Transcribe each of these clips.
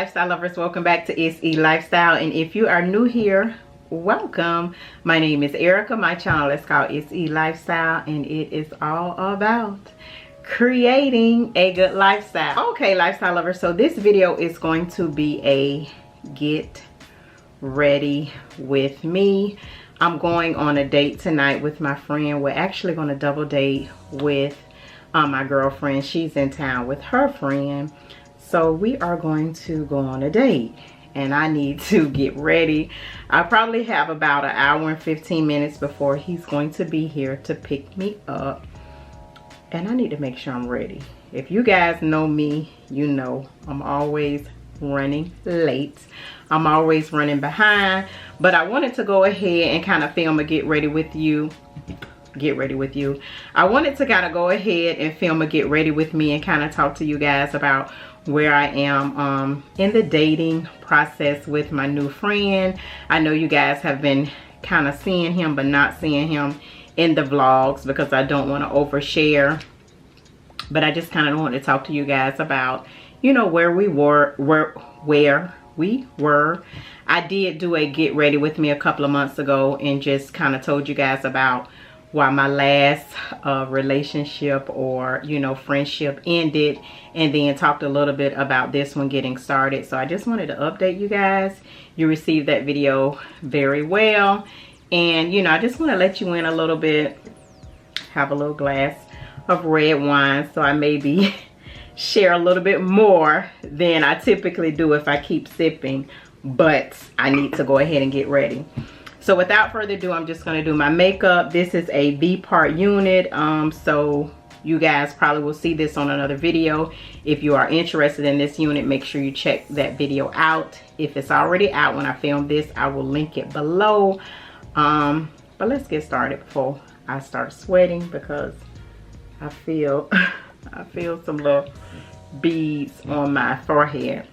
lifestyle lovers, welcome back to It's E Lifestyle. And if you are new here, welcome. My name is Erica. My channel is called It's E Lifestyle, and it is all about creating a good lifestyle. Okay, lifestyle lovers, so this video is going to be a get ready with me. I'm going on a date tonight with my friend. We're actually going to double date with my girlfriend. She's in town with her friend. So we are going to go on a date and I need to get ready. I probably have about an hour and 15 minutes before he's going to be here to pick me up. And I need to make sure I'm ready. If you guys know me, you know I'm always running late. I'm always running behind. But I wanted to go ahead and kind of film a get ready with you. I wanted to kind of go ahead and film a get ready with me and kind of talk to you guys about where I am in the dating process with my new friend. I know you guys have been kind of seeing him but not seeing him in the vlogs because I don't want to overshare. But I just kind of want to talk to you guys about, you know, where we were. I did do a get ready with me a couple of months ago and just kind of told you guys about why my last relationship or, you know, friendship ended, and then talked a little bit about this one getting started. So I just wanted to update you guys. You received that video very well, and you know, I just want to let you in a little bit. Have a little glass of red wine, so I maybe share a little bit more than I typically do if I keep sipping, but I need to go ahead and get ready. So without further ado, I'm just going to do my makeup. This is a B-part unit. So you guys probably will see this on another video. If you are interested in this unit, make sure you check that video out. If it's already out when I film this, I will link it below. But let's get started before I start sweating because I feel some little beads on my forehead.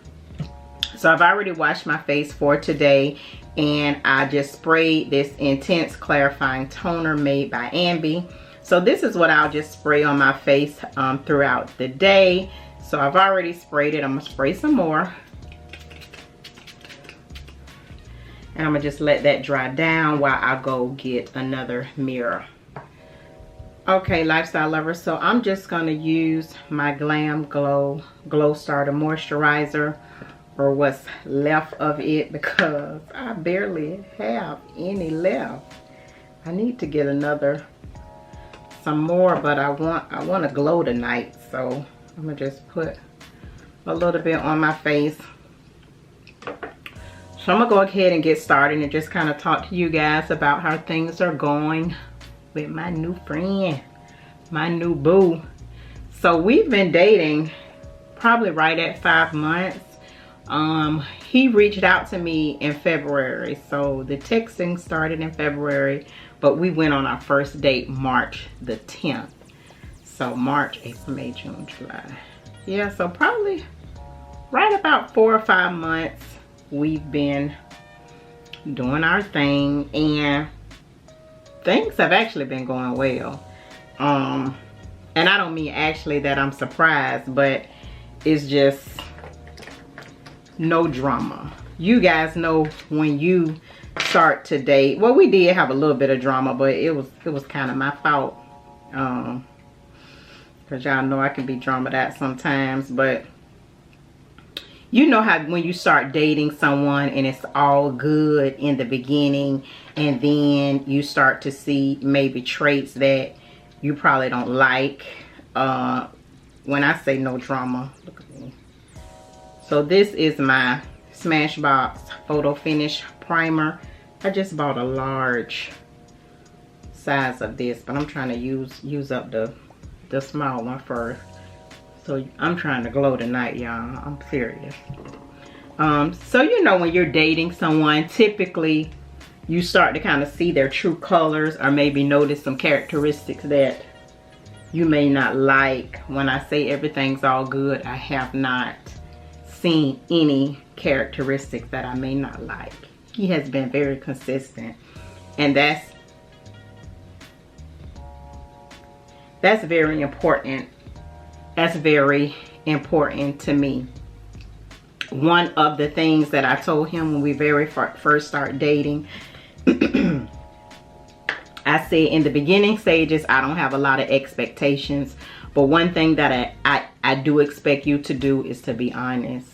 So I've already washed my face for today, and I just sprayed this intense clarifying toner made by Ambi. So this is what I'll just spray on my face throughout the day. So I've already sprayed it. I'm gonna spray some more, and I'm gonna just let that dry down while I go get another mirror. Okay, lifestyle lovers, so I'm just gonna use my Glam Glow Starter Moisturizer, or what's left of it, because I barely have any left. I need to get some more, but I want to glow tonight, so I'm gonna just put a little bit on my face. So I'm gonna go ahead and get started and just kind of talk to you guys about how things are going with my new friend, my new boo. So we've been dating probably right at 5 months. He reached out to me in February, so the texting started in February, but we went on our first date March the 10th. So March, April, May, June, July. Yeah, so probably right about 4 or 5 months we've been doing our thing, and things have actually been going well. And I don't mean actually that I'm surprised, but it's just no drama. You guys know when you start to date, well, we did have a little bit of drama, but it was kind of my fault, because y'all know I can be dramaed out sometimes. But you know how when you start dating someone and it's all good in the beginning, and then you start to see maybe traits that you probably don't like. When I say no drama, look at me. So this is my Smashbox Photo Finish Primer. I just bought a large size of this, but I'm trying to use up the small one first. So I'm trying to glow tonight, y'all. I'm serious. So you know, when you're dating someone, typically you start to kind of see their true colors, or maybe notice some characteristics that you may not like. When I say everything's all good, I have not seen any characteristics that I may not like. He has been very consistent, and that's very important. That's very important to me. one of the things that I told him when we first started dating, I said in the beginning stages, I don't have a lot of expectations, but one thing that I do expect you to do is to be honest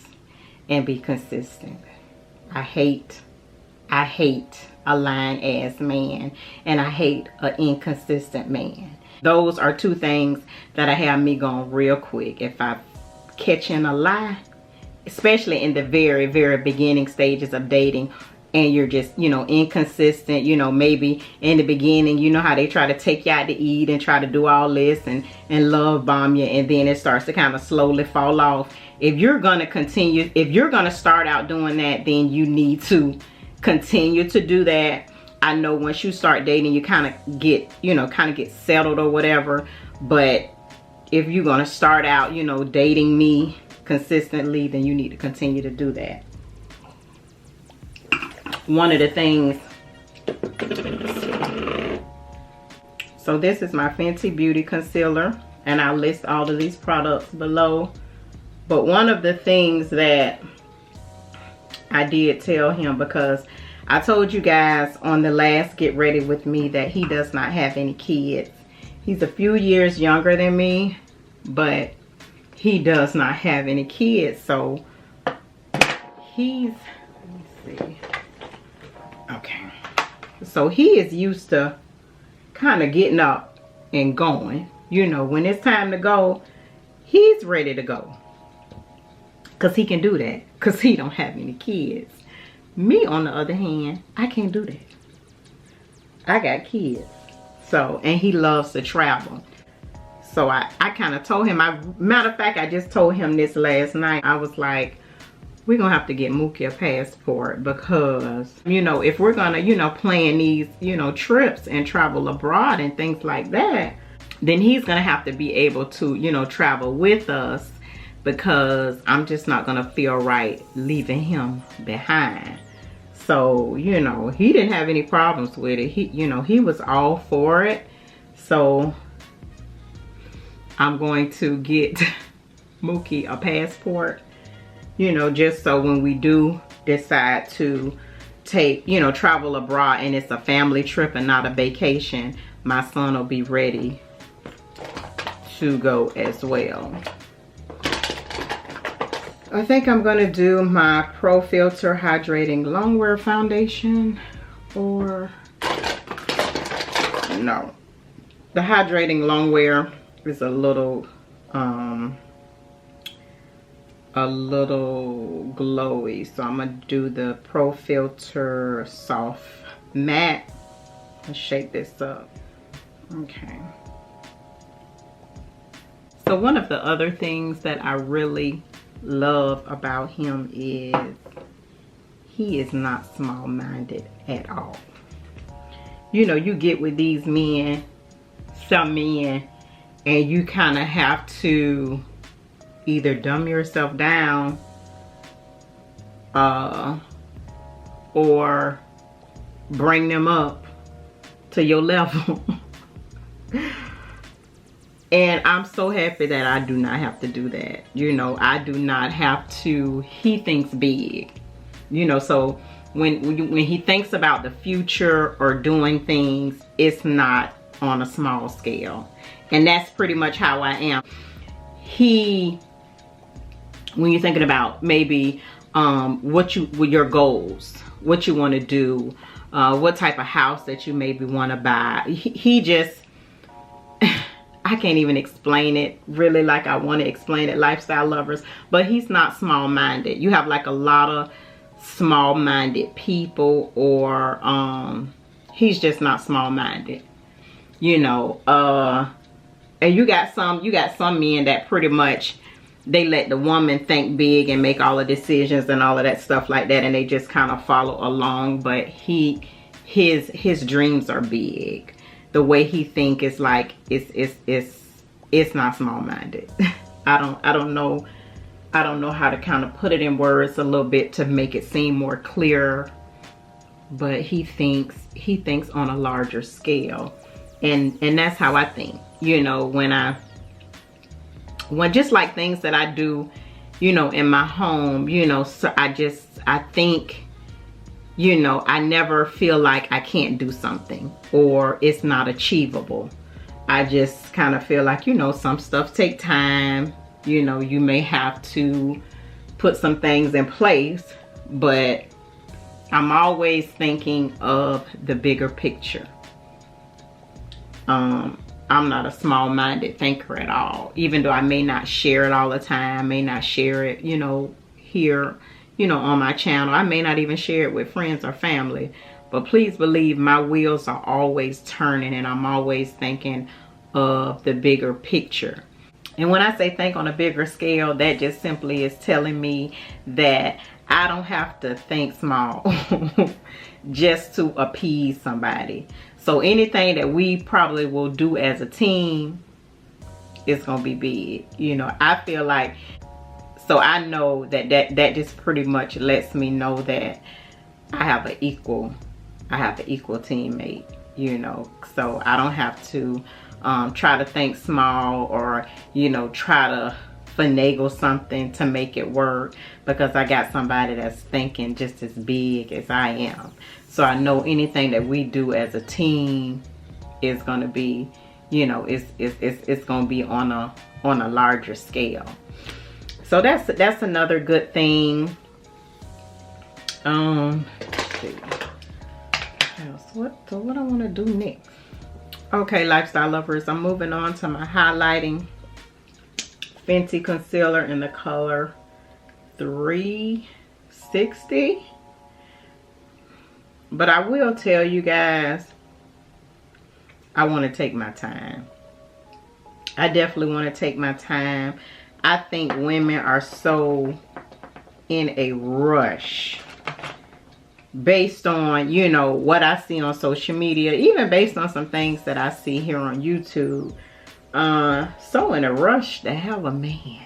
and be consistent. I hate a lying ass man, and I hate an inconsistent man. Those are two things that I have me going real quick. If I catch in a lie, especially in the very, very beginning stages of dating, and you're just, you know, inconsistent, you know, maybe in the beginning, you know how they try to take you out to eat and try to do all this and love bomb you, and then it starts to kind of slowly fall off. If you're going to continue, if you're going to start out doing that, then you need to continue to do that. I know once you start dating, you kind of get, you know, kind of get settled or whatever. But if you're going to start out, you know, dating me consistently, then you need to continue to do that. One of the things, so this is my Fenty Beauty Concealer, and I'll list all of these products below. But one of the things that I did tell him, because I told you guys on the last Get Ready With Me that he does not have any kids. He's a few years younger than me, but he does not have any kids. So he's, let me see. Okay. So he is used to kind of getting up and going. You know, when it's time to go, he's ready to go. Because he can do that. Because he don't have any kids. Me, on the other hand, I can't do that. I got kids. So, and he loves to travel. So I kind of told him, matter of fact, I just told him this last night. I was like, we're going to have to get Mookie a passport, because, you know, if we're going to, you know, plan these, you know, trips and travel abroad and things like that, then he's going to have to be able to, you know, travel with us, because I'm just not going to feel right leaving him behind. So, you know, he didn't have any problems with it. He, you know, he was all for it. So I'm going to get Mookie a passport, you know, just so when we do decide to take, you know, travel abroad and it's a family trip and not a vacation, my son will be ready to go as well. I think I'm going to do my Pro Filter Hydrating Longwear Foundation, or no. The Hydrating Longwear is a little glowy, so I'm going to do the Pro Filter Soft Matte. Let's shake this up. Okay. So one of the other things that I really love about him is he is not small-minded at all. You know, you get with these men, some men, and you kind of have to either dumb yourself down or bring them up to your level. And I'm so happy that I do not have to do that. You know, I do not have to. He thinks big. You know, so when he thinks about the future or doing things, it's not on a small scale. And that's pretty much how I am. When you're thinking about maybe with your goals, what you want to do, what type of house that you maybe want to buy, he just, I can't even explain it really like I want to explain it, lifestyle lovers, but he's not small-minded. You have like a lot of small-minded people, or he's just not small-minded, you know. And you got some men that pretty much, they let the woman think big and make all the decisions and all of that stuff like that, and they just kind of follow along. But his dreams are big. The way he think is like, it's not small-minded. I don't know how to kind of put it in words a little bit to make it seem more clear, but he thinks on a larger scale, and that's how I think. You know, when just like things that I do you know, in my home, you know. So I think, you know, I never feel like I can't do something or it's not achievable. I just kind of feel like, you know, some stuff take time. You know, you may have to put some things in place, but I'm always thinking of the bigger picture. I'm not a small-minded thinker at all. Even though I may not share it all the time, may not share it, you know, here, you know, on my channel. I may not even share it with friends or family. But please believe my wheels are always turning, and I'm always thinking of the bigger picture. And when I say think on a bigger scale, that just simply is telling me that I don't have to think small just to appease somebody. So anything that we probably will do as a team is going to be big. You know, I feel like, so I know that just pretty much lets me know that I have an equal teammate, you know. So I don't have to try to think small or, you know, try to finagle something to make it work, because I got somebody that's thinking just as big as I am. So I know anything that we do as a team is going to be, you know, it's going to be on a larger scale. So that's another good thing. Let's see. What I want to do next? Okay, lifestyle lovers, I'm moving on to my highlighting Fenty concealer in the color 360. But I will tell you guys, I want to take my time. I definitely want to take my time. I think women are so in a rush based on, you know, what I see on social media, even based on some things that I see here on YouTube. So in a rush to have a man,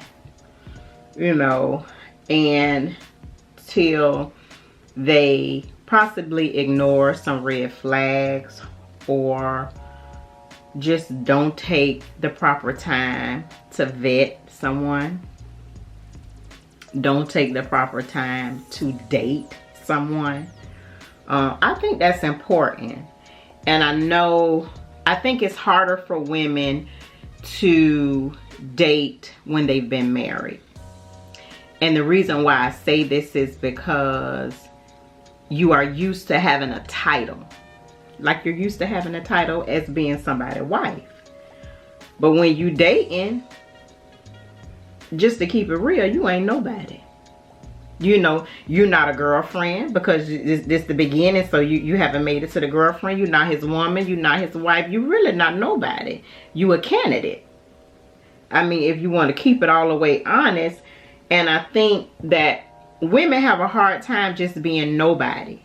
you know, and till they possibly ignore some red flags or just don't take the proper time to vet someone, don't take the proper time to date someone. I think that's important. And I think it's harder for women to date when they've been married. And the reason why I say this is because you are used to having a title. Like you're used to having a title as being somebody's wife. But when you dating, just to keep it real, you ain't nobody. You know, you're not a girlfriend because this the beginning, so you haven't made it to the girlfriend. You're not his woman. You're not his wife. You're really not nobody. You a candidate. I mean, if you want to keep it all the way honest, and I think that women have a hard time just being nobody.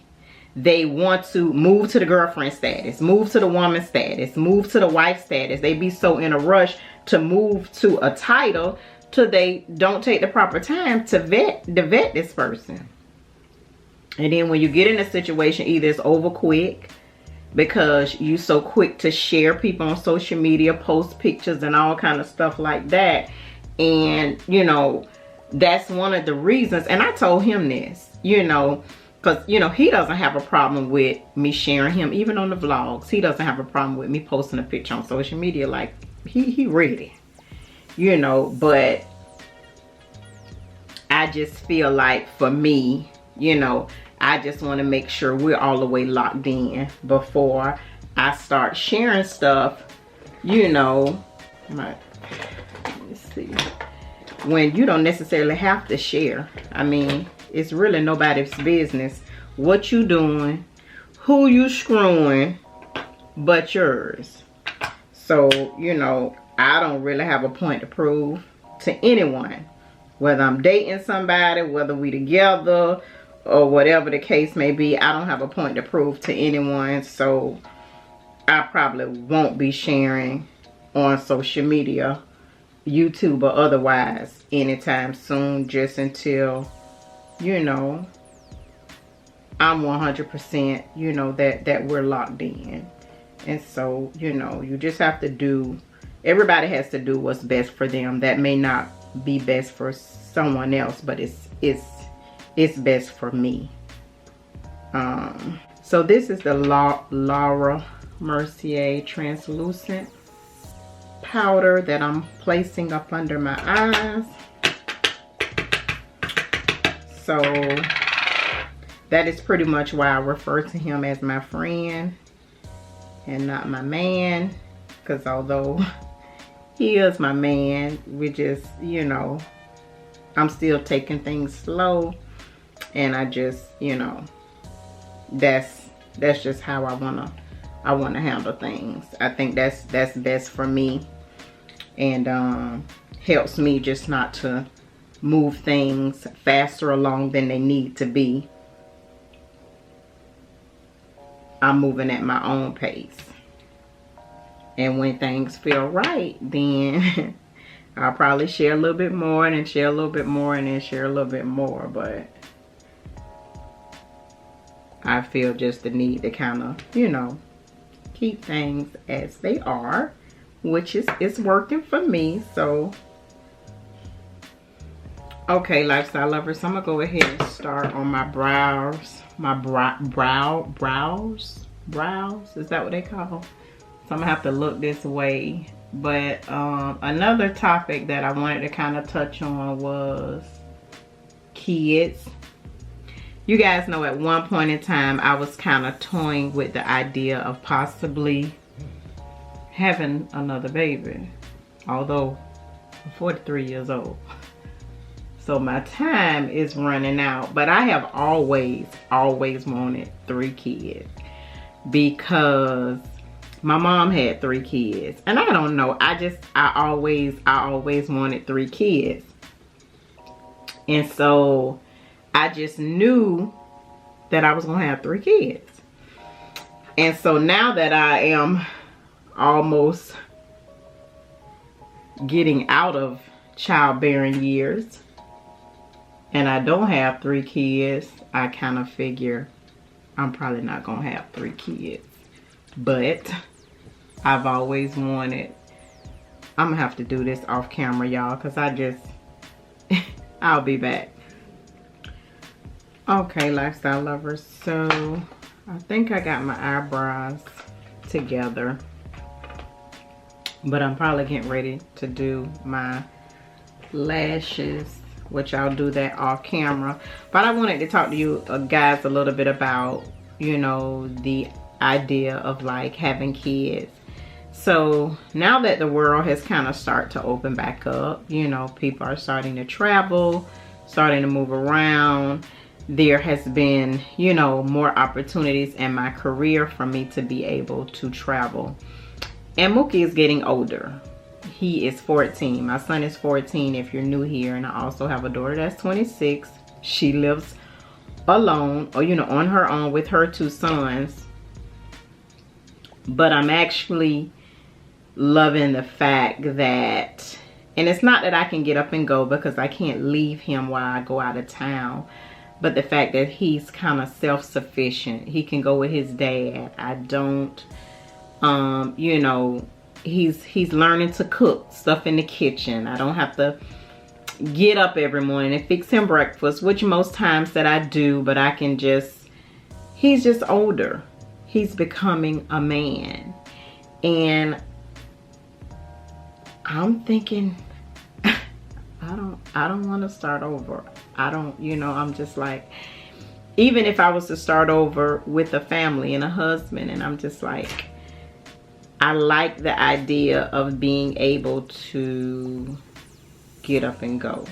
They want to move to the girlfriend status, move to the woman status, move to the wife status. They be so in a rush to move to a title till they don't take the proper time to vet this person. And then when you get in a situation, either it's over quick because you so quick to share people on social media, post pictures and all kind of stuff like that. And, you know, that's one of the reasons. And I told him this, you know, because, you know, he doesn't have a problem with me sharing him, even on the vlogs. He doesn't have a problem with me posting a picture on social media. Like, he ready, you know. But I just feel like for me, you know, I just want to make sure we're all the way locked in before I start sharing stuff, you know. Let's see. When you don't necessarily have to share. I mean, it's really nobody's business what you doing, who you screwing, but yours. So, you know, I don't really have a point to prove to anyone. Whether I'm dating somebody, whether we together, or whatever the case may be, I don't have a point to prove to anyone. So I probably won't be sharing on social media, YouTube or otherwise, anytime soon, just until, you know, I'm 100%, you know, that we're locked in. And so, you know, you just have to do, everybody has to do what's best for them. That may not be best for someone else, but it's best for me. So this is the Laura Mercier translucent powder that I'm placing up under my eyes. So that is pretty much why I refer to him as my friend and not my man, because although he is my man, we just, you know, I'm still taking things slow, and I just, you know, that's just how I wanna handle things. I think that's best for me, and helps me just not to move things faster along than they need to be. I'm moving at my own pace, and when things feel right, then I'll probably share a little bit more, and then share a little bit more, and then share a little bit more. But I feel just the need to kind of, you know, keep things as they are, which is working for me. So okay, lifestyle lovers, I'm gonna go ahead and start on my brows. My brows, is that what they call? So I'm gonna have to look this way. But another topic that I wanted to kind of touch on was kids. You guys know at one point in time I was kind of toying with the idea of possibly having another baby, although I'm 43 years old. So my time is running out, but I have always wanted 3 kids, because my mom had 3 kids, and I don't know, I always wanted 3 kids. And so I just knew that I was gonna have 3 kids. And so now that I am almost getting out of childbearing years, and I don't have 3 kids, I kind of figure I'm probably not gonna have 3 kids. But I've always wanted, I'm gonna have to do this off camera, y'all, because I'll be back. Okay, lifestyle lovers, so I think I got my eyebrows together, but I'm probably getting ready to do my lashes, which I'll do that off camera. But I wanted to talk to you guys a little bit about, you know, the idea of like having kids. So now that the world has kind of started to open back up, you know, people are starting to travel, starting to move around. There has been, you know, more opportunities in my career for me to be able to travel. And Mookie is getting older. He is 14. My son is 14 if you're new here. And I also have a daughter that's 26. She lives alone, or, you know, on her own with her 2 sons. But I'm actually loving the fact that, and it's not that I can get up and go because I can't leave him while I go out of town, but the fact that he's kind of self-sufficient. He can go with his dad. I don't, you know, he's learning to cook stuff in the kitchen. I don't have to get up every morning and fix him breakfast, which most times that I do, but I can just, he's just older. He's becoming a man. And I'm thinking, I don't want to start over. I don't, you know, I'm just like, even if I was to start over with a family and a husband, and I'm just like, I like the idea of being able to get up and go.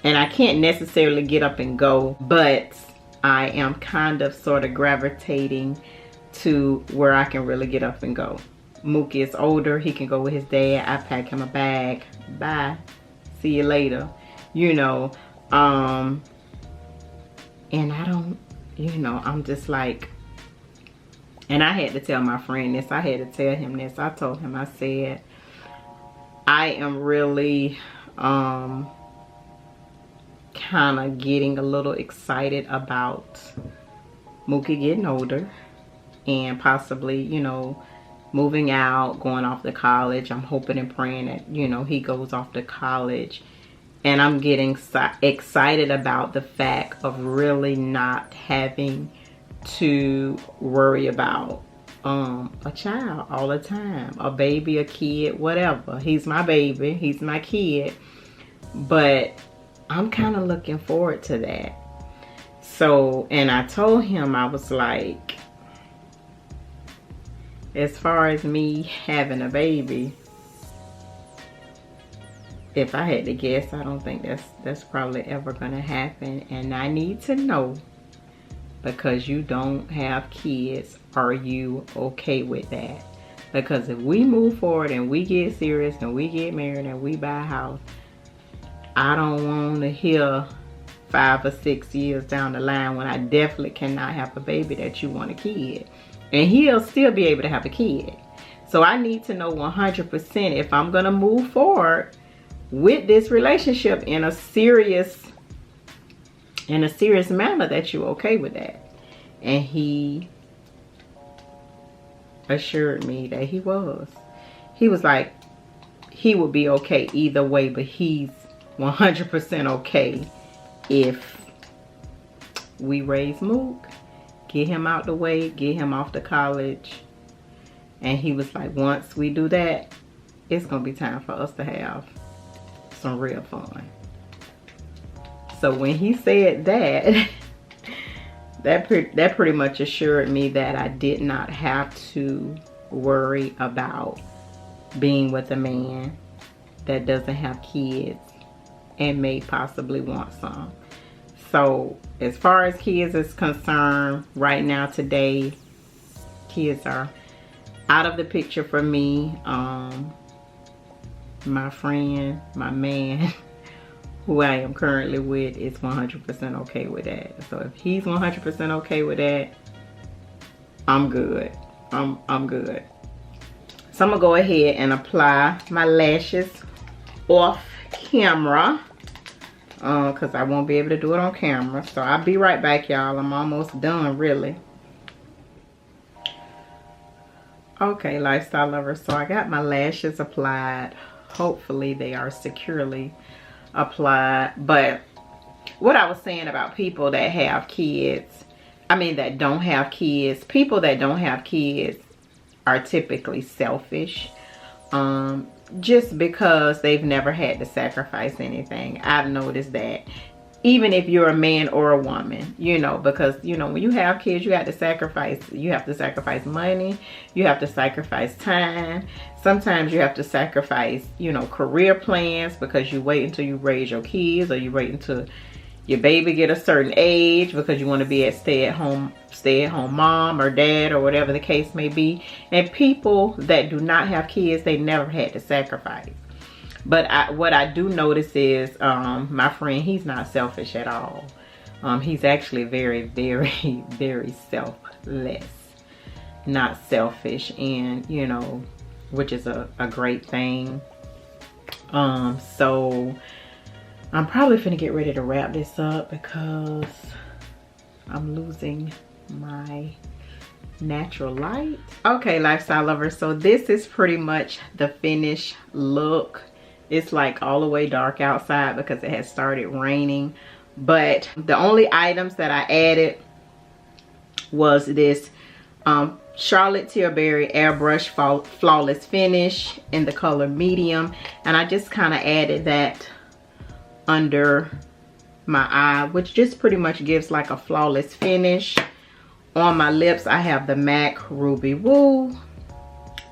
And I can't necessarily get up and go, but I am kind of sort of gravitating to where I can really get up and go. Mookie is older. He can go with his dad. I pack him a bag. Bye. See you later. You know, and I don't, you know, I'm just like, and I had to tell my friend this. I had to tell him this. I told him, I said, I am really kind of getting a little excited about Mookie getting older and possibly, you know, moving out, going off to college. I'm hoping and praying that, you know, he goes off to college And I'm getting excited about the fact of really not having to worry about a child all the time, a baby, a kid, whatever. He's my baby, he's my kid, but I'm kind of looking forward to that. So, and I told him, I was like, as far as me having a baby, if I had to guess, I don't think that's probably ever gonna happen. And I need to know, because you don't have kids, are you okay with that? Because if we move forward and we get serious and we get married and we buy a house, I don't want to hear 5 or 6 years down the line when I definitely cannot have a baby that you want a kid. And he'll still be able to have a kid. So I need to know 100% if I'm gonna move forward with this relationship in a serious manner, that you're okay with that. And he assured me that he was like, he would be okay either way, but he's 100% okay if we raise Mook, get him out the way, get him off to college. And he was like, once we do that, it's gonna be time for us to have some real fun. So when he said that, that pretty much assured me that I did not have to worry about being with a man that doesn't have kids and may possibly want some. So as far as kids is concerned, right now, today, kids are out of the picture for me. My friend, my man, who I am currently with, is 100% okay with that. So if he's 100% okay with that, I'm good. I'm good. So I'm gonna go ahead and apply my lashes off camera, because I won't be able to do it on camera. So I'll be right back, y'all. I'm almost done, really. Okay, lifestyle lovers, so I got my lashes applied. Hopefully they are securely applied. But what I was saying about people that have kids, that don't have kids, people that don't have kids are typically selfish, just because they've never had to sacrifice anything. I've noticed that. Even if you're a man or a woman, because when you have kids, you have to sacrifice money, you have to sacrifice time. Sometimes you have to sacrifice, career plans, because you wait until you raise your kids, or you wait until your baby get a certain age because you want to be a stay-at-home mom or dad, or whatever the case may be. And people that do not have kids, they never had to sacrifice. But what I do notice is my friend, he's not selfish at all. He's actually very, very, very selfless, not selfish, and which is a great thing. So I'm probably finna get ready to wrap this up because I'm losing my natural light. Okay, lifestyle lovers, so this is pretty much the finished look. It's like all the way dark outside because it has started raining. But the only items that I added was this Charlotte Tilbury Airbrush Flawless Finish in the color medium. And I just kind of added that under my eye, which just pretty much gives like a flawless finish. On my lips, I have the MAC Ruby Woo,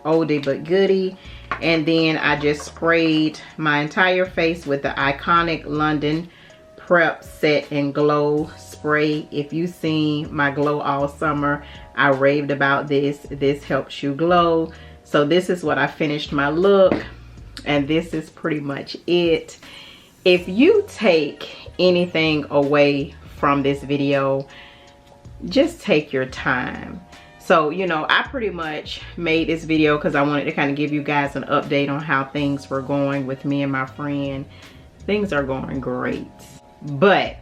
oldie but goodie. And then I just sprayed my entire face with the iconic London Prep Set and Glow spray. If you've seen my glow all summer, I raved about this. This helps you glow. So this is what I finished my look, and this is pretty much it. If you take anything away from this video, just take your time. So, I pretty much made this video because I wanted to kind of give you guys an update on how things were going with me and my friend. Things are going great. But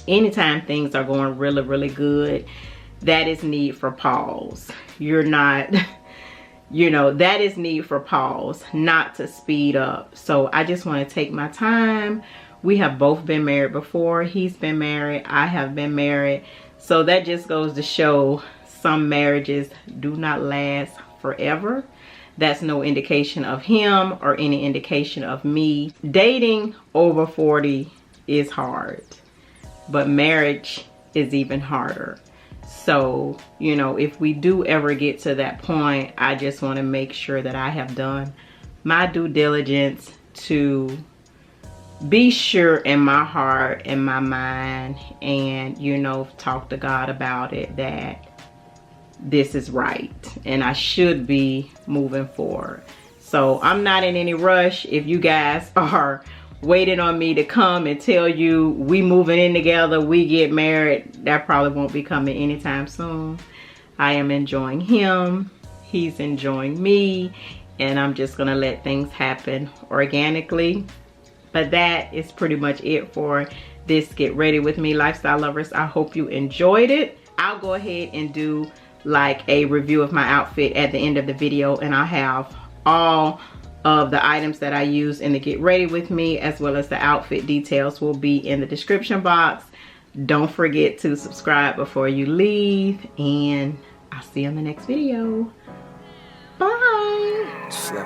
anytime things are going really, really good, that is need for pause. You're not you know, that is need for pause, not to speed up. So I just want to take my time. We have both been married before. He's been married, I have been married. So that just goes to show some marriages do not last forever. That's no indication of him or any indication of me. Dating over 40 is hard, but marriage is even harder. So, you know, if we do ever get to that point, I just want to make sure that I have done my due diligence to be sure in my heart and my mind, and, you know, talk to God about it, that this is right and I should be moving forward. So I'm not in any rush. If you guys are waiting on me to come and tell you we moving in together, we get married, that probably won't be coming anytime soon. I am enjoying him, he's enjoying me, and I'm just gonna let things happen organically. But that is pretty much it for this Get Ready With Me, lifestyle lovers. I hope you enjoyed it. I'll go ahead and do like a review of my outfit at the end of the video, and I'll have all of the items that I use in the Get Ready With Me, as well as the outfit details, will be in the description box. Don't forget to subscribe before you leave, and I'll see you in the next video. Bye. Slow.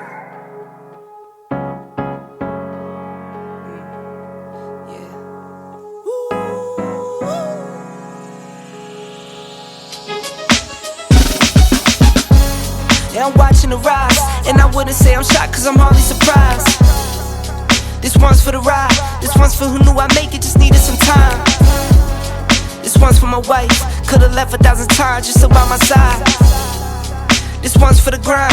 Yeah, I'm watching the rise, and I wouldn't say I'm shocked, cause I'm hardly surprised. This one's for the ride, this one's for who knew I'd make it, just needed some time. This one's for my wife, could've left 1,000 times just to by my side. This one's for the grind.